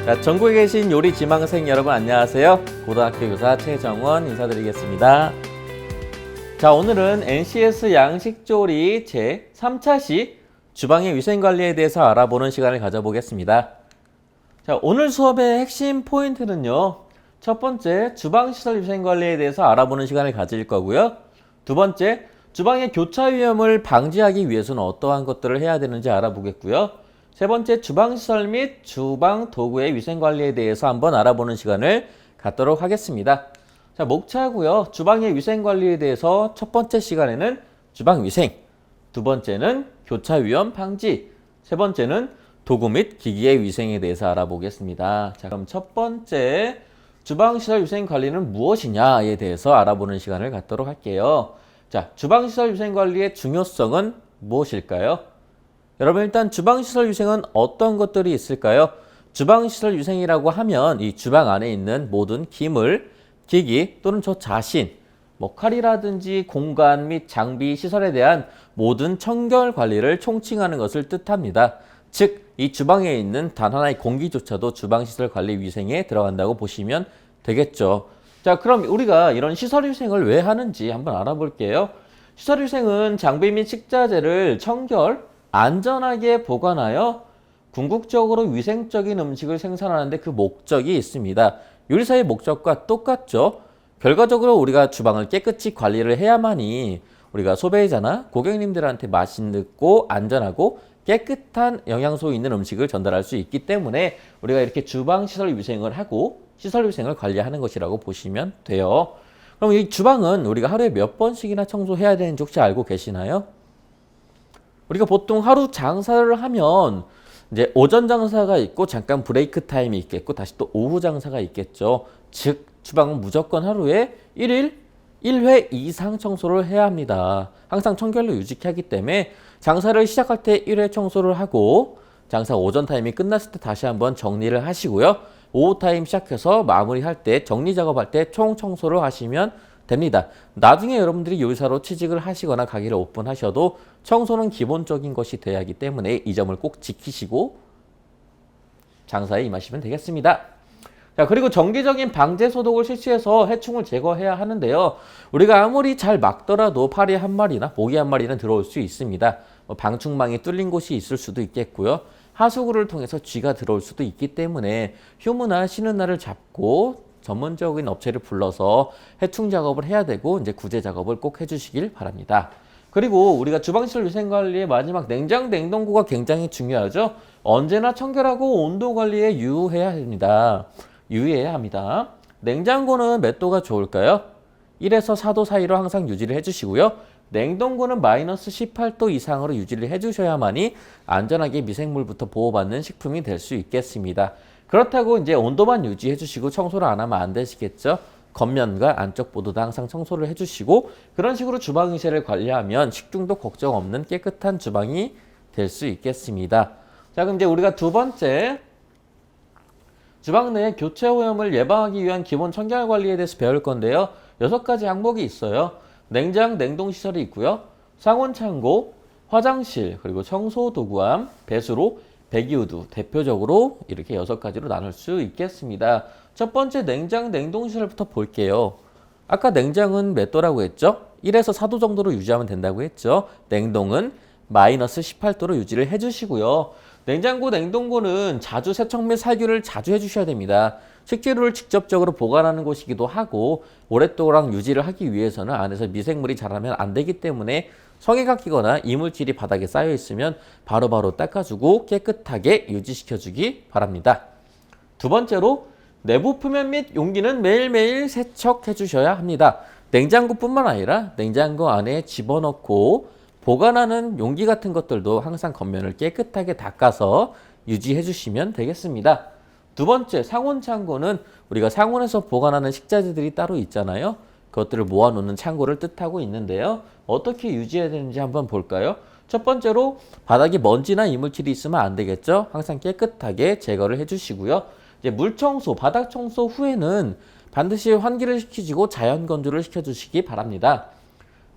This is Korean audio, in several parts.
자, 전국에 계신 요리 지망생 여러분 안녕하세요. 고등학교 교사 최정원 인사드리겠습니다. 자, 오늘은 NCS 양식조리 제 3차 시 주방의 위생관리에 대해서 알아보는 시간을 가져보겠습니다. 자, 오늘 수업의 핵심 포인트는요. 첫 번째, 주방시설 위생관리에 대해서 알아보는 시간을 가질 거고요. 두 번째, 주방의 교차 위험을 방지하기 위해서는 어떠한 것들을 해야 되는지 알아보겠고요. 세 번째, 주방시설 및 주방 도구의 위생관리에 대해서 한번 알아보는 시간을 갖도록 하겠습니다. 자, 목차고요. 주방의 위생관리에 대해서 첫 번째 시간에는 주방위생, 두 번째는 교차 위험 방지, 세 번째는 도구 및 기기의 위생에 대해서 알아보겠습니다. 자, 그럼 첫 번째, 주방시설 위생관리는 무엇이냐에 대해서 알아보는 시간을 갖도록 할게요. 자, 주방시설 위생관리의 중요성은 무엇일까요? 여러분, 일단 주방시설 위생은 어떤 것들이 있을까요? 주방시설 위생이라고 하면 이 주방 안에 있는 모든 기물, 기기 또는 저 자신, 칼이라든지 공간 및 장비, 시설에 대한 모든 청결 관리를 총칭하는 것을 뜻합니다. 즉, 이 주방에 있는 단 하나의 공기조차도 주방시설 관리 위생에 들어간다고 보시면 되겠죠. 자, 그럼 우리가 이런 시설 위생을 왜 하는지 한번 알아볼게요. 시설 위생은 장비 및 식자재를 청결, 안전하게 보관하여 궁극적으로 위생적인 음식을 생산하는데 그 목적이 있습니다. 요리사의 목적과 똑같죠. 결과적으로 우리가 주방을 깨끗이 관리를 해야만이 우리가 소비자나 고객님들한테 맛있고 안전하고 깨끗한 영양소 있는 음식을 전달할 수 있기 때문에 우리가 이렇게 주방 시설 위생을 하고 시설 위생을 관리하는 것이라고 보시면 돼요. 그럼 이 주방은 우리가 하루에 몇 번씩이나 청소해야 되는지 혹시 알고 계시나요? 우리가 보통 하루 장사를 하면 이제 오전 장사가 있고 잠깐 브레이크 타임이 있겠고 다시 또 오후 장사가 있겠죠. 즉 주방은 무조건 하루에 1회 이상 청소를 해야 합니다. 항상 청결로 유지하기 때문에 장사를 시작할 때 1회 청소를 하고 장사 오전 타임이 끝났을 때 다시 한번 정리를 하시고요. 오후 타임 시작해서 마무리할 때 정리 작업할 때 총 청소를 하시면 됩니다. 나중에 여러분들이 요리사로 취직을 하시거나 가게를 오픈하셔도 청소는 기본적인 것이 돼야 하기 때문에 이 점을 꼭 지키시고 장사에 임하시면 되겠습니다. 자, 그리고 정기적인 방제 소독을 실시해서 해충을 제거해야 하는데요. 우리가 아무리 잘 막더라도 파리 한 마리나 모기 한 마리는 들어올 수 있습니다. 방충망이 뚫린 곳이 있을 수도 있겠고요. 하수구를 통해서 쥐가 들어올 수도 있기 때문에 휴무나 쉬는 날을 잡고 전문적인 업체를 불러서 해충 작업을 해야 되고 이제 구제 작업을 꼭 해주시길 바랍니다. 그리고 우리가 주방시설 위생관리의 마지막 냉장, 냉동고가 굉장히 중요하죠. 언제나 청결하고 온도 관리에 유의해야 합니다. 냉장고는 몇 도가 좋을까요? 1에서 4도 사이로 항상 유지를 해주시고요. 냉동고는 마이너스 18도 이상으로 유지를 해주셔야만이 안전하게 미생물부터 보호받는 식품이 될 수 있겠습니다. 그렇다고 이제 온도만 유지해 주시고 청소를 안 하면 안 되시겠죠? 겉면과 안쪽 보도 다 항상 청소를 해주시고 그런 식으로 주방 위생을 관리하면 식중독 걱정 없는 깨끗한 주방이 될 수 있겠습니다. 자, 그럼 이제 우리가 두 번째, 주방 내 교체 오염을 예방하기 위한 기본 청결 관리에 대해서 배울 건데요. 6가지 항목이 있어요. 냉장, 냉동시설이 있고요. 상온 창고, 화장실, 그리고 청소 도구함, 배수로, 배기우두, 대표적으로 이렇게 6가지로 나눌 수 있겠습니다. 첫 번째, 냉장, 냉동시설부터 볼게요. 아까 냉장은 몇 도라고 했죠? 1에서 4도 정도로 유지하면 된다고 했죠? 냉동은 마이너스 18도로 유지를 해주시고요. 냉장고, 냉동고는 자주 세척 및 살균을 자주 해주셔야 됩니다. 식재료를 직접적으로 보관하는 곳이기도 하고 오랫동안 유지를 하기 위해서는 안에서 미생물이 자라면 안 되기 때문에 성에가 끼거나 이물질이 바닥에 쌓여 있으면 바로바로 닦아주고 깨끗하게 유지시켜주기 바랍니다. 두 번째로, 내부 표면 및 용기는 매일매일 세척해 주셔야 합니다. 냉장고뿐만 아니라 냉장고 안에 집어넣고 보관하는 용기 같은 것들도 항상 겉면을 깨끗하게 닦아서 유지해 주시면 되겠습니다. 두 번째, 상온 창고는 우리가 상온에서 보관하는 식자재들이 따로 있잖아요. 그것들을 모아놓는 창고를 뜻하고 있는데요. 어떻게 유지해야 되는지 한번 볼까요? 첫 번째로, 바닥에 먼지나 이물질이 있으면 안 되겠죠. 항상 깨끗하게 제거를 해주시고요. 이제 물 청소, 바닥 청소 후에는 반드시 환기를 시키시고 자연 건조를 시켜주시기 바랍니다.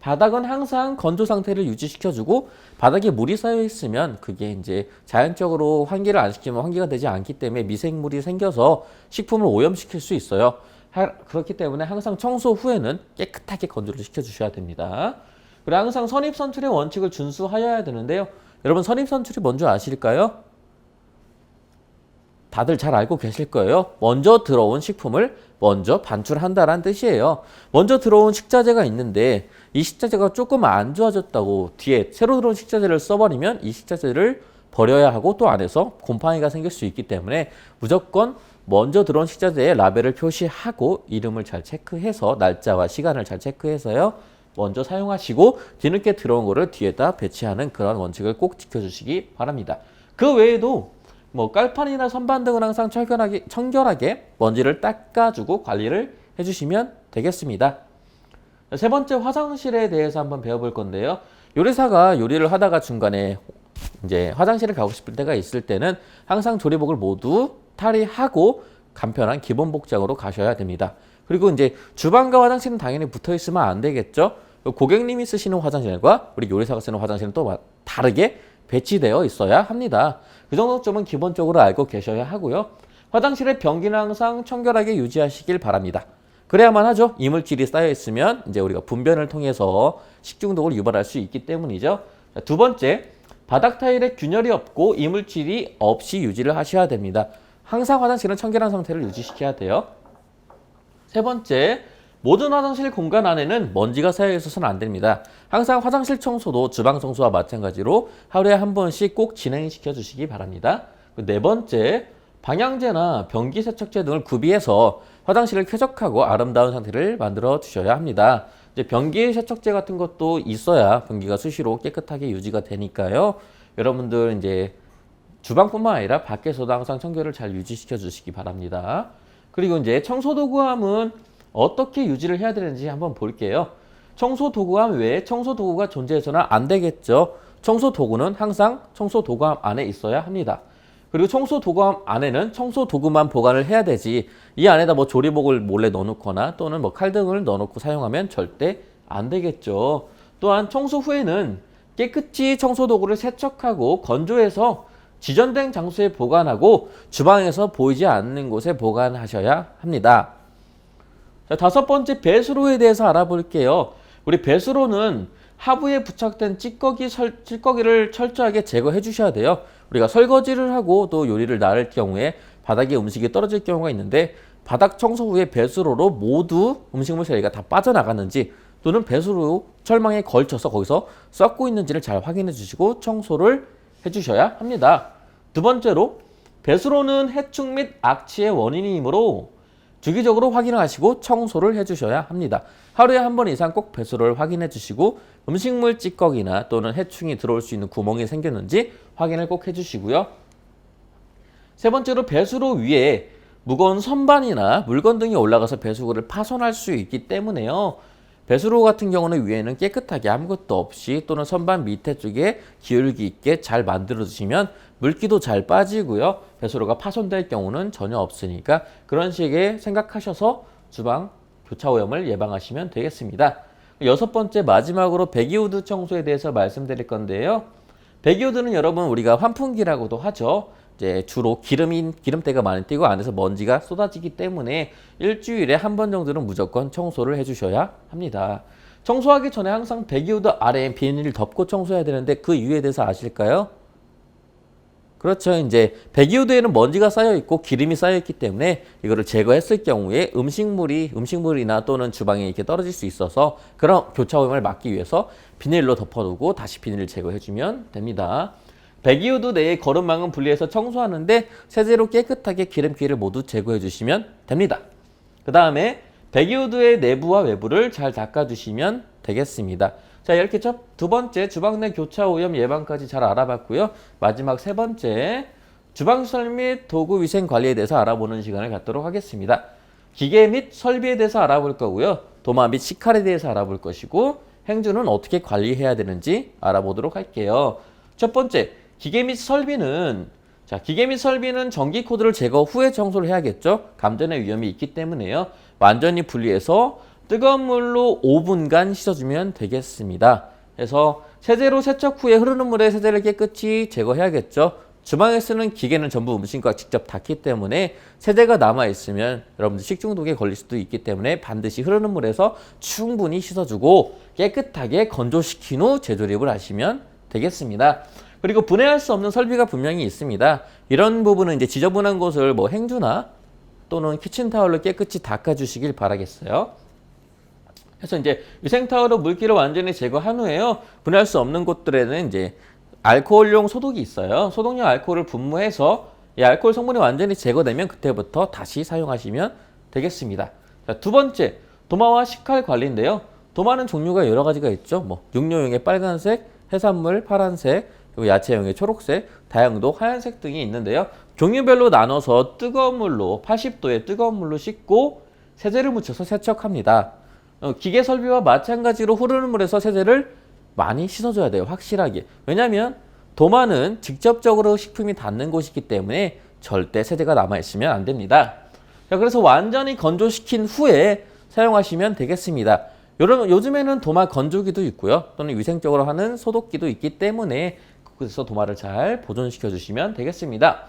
바닥은 항상 건조 상태를 유지시켜주고 바닥에 물이 쌓여 있으면 그게 이제 자연적으로 환기를 안 시키면 환기가 되지 않기 때문에 미생물이 생겨서 식품을 오염시킬 수 있어요. 그렇기 때문에 항상 청소 후에는 깨끗하게 건조를 시켜주셔야 됩니다. 그리고 항상 선입선출의 원칙을 준수하여야 되는데요. 여러분 선입선출이 뭔지 아실까요? 다들 잘 알고 계실 거예요. 먼저 들어온 식품을 먼저 반출한다라는 뜻이에요. 먼저 들어온 식자재가 있는데 이 식자재가 조금 안 좋아졌다고 뒤에 새로 들어온 식자재를 써버리면 이 식자재를 버려야 하고 또 안에서 곰팡이가 생길 수 있기 때문에 무조건 먼저 들어온 식자재에 라벨을 표시하고 이름을 잘 체크해서 날짜와 시간을 잘 체크해서요. 먼저 사용하시고 뒤늦게 들어온 거를 뒤에다 배치하는 그런 원칙을 꼭 지켜주시기 바랍니다. 그 외에도 뭐 깔판이나 선반 등은 항상 청결하게 먼지를 닦아주고 관리를 해주시면 되겠습니다. 세 번째 화장실에 대해서 한번 배워볼 건데요. 요리사가 요리를 하다가 중간에 이제 화장실을 가고 싶을 때가 있을 때는 항상 조리복을 모두 탈의하고 간편한 기본 복장으로 가셔야 됩니다. 그리고 이제 주방과 화장실은 당연히 붙어 있으면 안 되겠죠. 고객님이 쓰시는 화장실과 우리 요리사가 쓰는 화장실은 또 다르게 배치되어 있어야 합니다. 그 정도 점은 기본적으로 알고 계셔야 하고요. 화장실의 변기는 항상 청결하게 유지하시길 바랍니다. 그래야만 하죠. 이물질이 쌓여 있으면 이제 우리가 분변을 통해서 식중독을 유발할 수 있기 때문이죠. 두 번째, 바닥 타일에 균열이 없고 이물질이 없이 유지를 하셔야 됩니다. 항상 화장실은 청결한 상태를 유지시켜야 돼요. 세 번째, 모든 화장실 공간 안에는 먼지가 쌓여 있어서는 안 됩니다. 항상 화장실 청소도 주방 청소와 마찬가지로 하루에 한 번씩 꼭 진행시켜 주시기 바랍니다. 네 번째, 방향제나 변기 세척제 등을 구비해서 화장실을 쾌적하고 아름다운 상태를 만들어 주셔야 합니다. 이제 변기 세척제 같은 것도 있어야 변기가 수시로 깨끗하게 유지가 되니까요. 여러분들 이제 주방뿐만 아니라 밖에서도 항상 청결을 잘 유지시켜 주시기 바랍니다. 그리고 이제 청소도구함은 어떻게 유지를 해야 되는지 한번 볼게요. 청소도구함 외에 청소도구가 존재해서는 안 되겠죠. 청소도구는 항상 청소도구함 안에 있어야 합니다. 그리고 청소도구함 안에는 청소도구만 보관을 해야 되지 이 안에다 뭐 조리복을 몰래 넣어놓거나 또는 뭐 칼 등을 넣어놓고 사용하면 절대 안 되겠죠. 또한 청소 후에는 깨끗이 청소도구를 세척하고 건조해서 지전된 장소에 보관하고 주방에서 보이지 않는 곳에 보관하셔야 합니다. 자, 다섯 번째, 배수로에 대해서 알아볼게요. 우리 배수로는 하부에 부착된 찌꺼기를 철저하게 제거해 주셔야 돼요. 우리가 설거지를 하고 또 요리를 나를 경우에 바닥에 음식이 떨어질 경우가 있는데 바닥 청소 후에 배수로로 모두 음식물 처리가 다 빠져나갔는지 또는 배수로 철망에 걸쳐서 거기서 썩고 있는지를 잘 확인해 주시고 청소를 해 주셔야 합니다. 두 번째로, 배수로는 해충 및 악취의 원인이므로 주기적으로 확인을 하시고 청소를 해주셔야 합니다. 하루에 한 번 이상 꼭 배수로를 확인해 주시고 음식물 찌꺼기나 또는 해충이 들어올 수 있는 구멍이 생겼는지 확인을 꼭 해주시고요. 세 번째로, 배수로 위에 무거운 선반이나 물건 등이 올라가서 배수구를 파손할 수 있기 때문에요. 배수로 같은 경우는 위에는 깨끗하게 아무것도 없이 또는 선반 밑에 쪽에 기울기 있게 잘 만들어 주시면 물기도 잘 빠지고요. 배수로가 파손될 경우는 전혀 없으니까 그런 식의 생각하셔서 주방 교차 오염을 예방하시면 되겠습니다. 여섯 번째, 마지막으로 배기우드 청소에 대해서 말씀드릴 건데요. 배기우드는 여러분 우리가 환풍기라고도 하죠. 이제 주로 기름때가 많이 띄고 안에서 먼지가 쏟아지기 때문에 일주일에 한 번 정도는 무조건 청소를 해주셔야 합니다. 청소하기 전에 항상 배기우드 아래에 비닐을 덮고 청소해야 되는데 그 이유에 대해서 아실까요? 그렇죠. 이제 배기우드에는 먼지가 쌓여 있고 기름이 쌓여 있기 때문에 이거를 제거했을 경우에 음식물이나 또는 주방에 이렇게 떨어질 수 있어서 그런 교차 오염을 막기 위해서 비닐로 덮어두고 다시 비닐을 제거해주면 됩니다. 배기우드 내에 거름망은 분리해서 청소하는데 세제로 깨끗하게 기름기를 모두 제거해 주시면 됩니다. 그 다음에 배기우드의 내부와 외부를 잘 닦아주시면 되겠습니다. 자, 이렇게 두 번째, 주방 내 교차 오염 예방까지 잘 알아봤고요. 마지막 세 번째, 주방시설 및 도구 위생 관리에 대해서 알아보는 시간을 갖도록 하겠습니다. 기계 및 설비에 대해서 알아볼 거고요. 도마 및 식칼에 대해서 알아볼 것이고 행주는 어떻게 관리해야 되는지 알아보도록 할게요. 첫 번째, 기계 및 설비는 전기 코드를 제거 후에 청소를 해야겠죠. 감전의 위험이 있기 때문에요. 완전히 분리해서 뜨거운 물로 5분간 씻어주면 되겠습니다. 그래서 세제로 세척 후에 흐르는 물에 세제를 깨끗이 제거해야겠죠. 주방에 쓰는 기계는 전부 음식과 직접 닿기 때문에 세제가 남아있으면 여러분들 식중독에 걸릴 수도 있기 때문에 반드시 흐르는 물에서 충분히 씻어주고 깨끗하게 건조시킨 후 재조립을 하시면 되겠습니다. 그리고 분해할 수 없는 설비가 분명히 있습니다. 이런 부분은 이제 지저분한 곳을 뭐 행주나 또는 키친타올로 깨끗이 닦아주시길 바라겠어요. 그래서 이제 위생타올로 물기를 완전히 제거한 후에요. 분해할 수 없는 곳들에는 이제 알코올용 소독이 있어요. 소독용 알코올을 분무해서 이 알코올 성분이 완전히 제거되면 그때부터 다시 사용하시면 되겠습니다. 자, 두 번째, 도마와 식칼 관리인데요. 도마는 종류가 여러 가지가 있죠. 뭐 육류용의 빨간색, 해산물 파란색, 그리고 야채용의 초록색, 다용도 하얀색 등이 있는데요. 종류별로 나눠서 뜨거운 물로 80도의 뜨거운 물로 씻고 세제를 묻혀서 세척합니다. 기계 설비와 마찬가지로 흐르는 물에서 세제를 많이 씻어줘야 돼요. 확실하게. 왜냐하면 도마는 직접적으로 식품이 닿는 곳이기 때문에 절대 세제가 남아있으면 안 됩니다. 자, 그래서 완전히 건조시킨 후에 사용하시면 되겠습니다. 요즘에는 도마 건조기도 있고요. 또는 위생적으로 하는 소독기도 있기 때문에 그래서 도마를 잘 보존시켜 주시면 되겠습니다.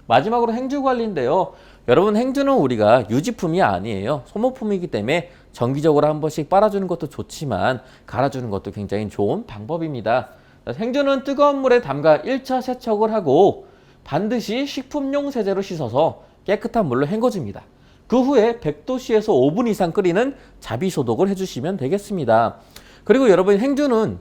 마지막으로 행주 관리인데요. 여러분, 행주는 우리가 유지품이 아니에요. 소모품이기 때문에 정기적으로 한 번씩 빨아주는 것도 좋지만 갈아주는 것도 굉장히 좋은 방법입니다. 행주는 뜨거운 물에 담가 1차 세척을 하고 반드시 식품용 세제로 씻어서 깨끗한 물로 헹궈줍니다. 그 후에 100도씨에서 5분 이상 끓이는 자비 소독을 해주시면 되겠습니다. 그리고 여러분, 행주는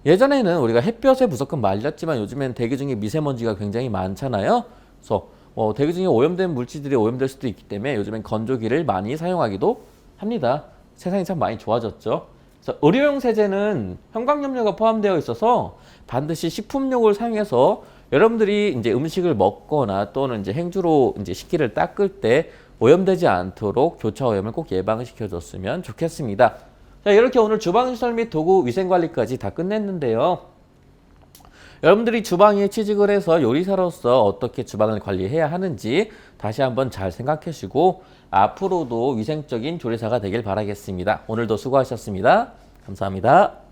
예전에는 우리가 햇볕에 무조건 말렸지만 요즘엔 대기 중에 미세먼지가 굉장히 많잖아요. 그래서 대기 중에 오염된 물질들이 오염될 수도 있기 때문에 요즘엔 건조기를 많이 사용하기도 합니다. 세상이 참 많이 좋아졌죠. 그래서 의료용 세제는 형광염료가 포함되어 있어서 반드시 식품용을 사용해서 여러분들이 이제 음식을 먹거나 또는 이제 행주로 이제 식기를 닦을 때 오염되지 않도록 교차 오염을 꼭 예방시켜 줬으면 좋겠습니다. 자, 이렇게 오늘 주방시설 및 도구 위생관리까지 다 끝냈는데요. 여러분들이 주방에 취직을 해서 요리사로서 어떻게 주방을 관리해야 하는지 다시 한번 잘 생각하시고 앞으로도 위생적인 조리사가 되길 바라겠습니다. 오늘도 수고하셨습니다. 감사합니다.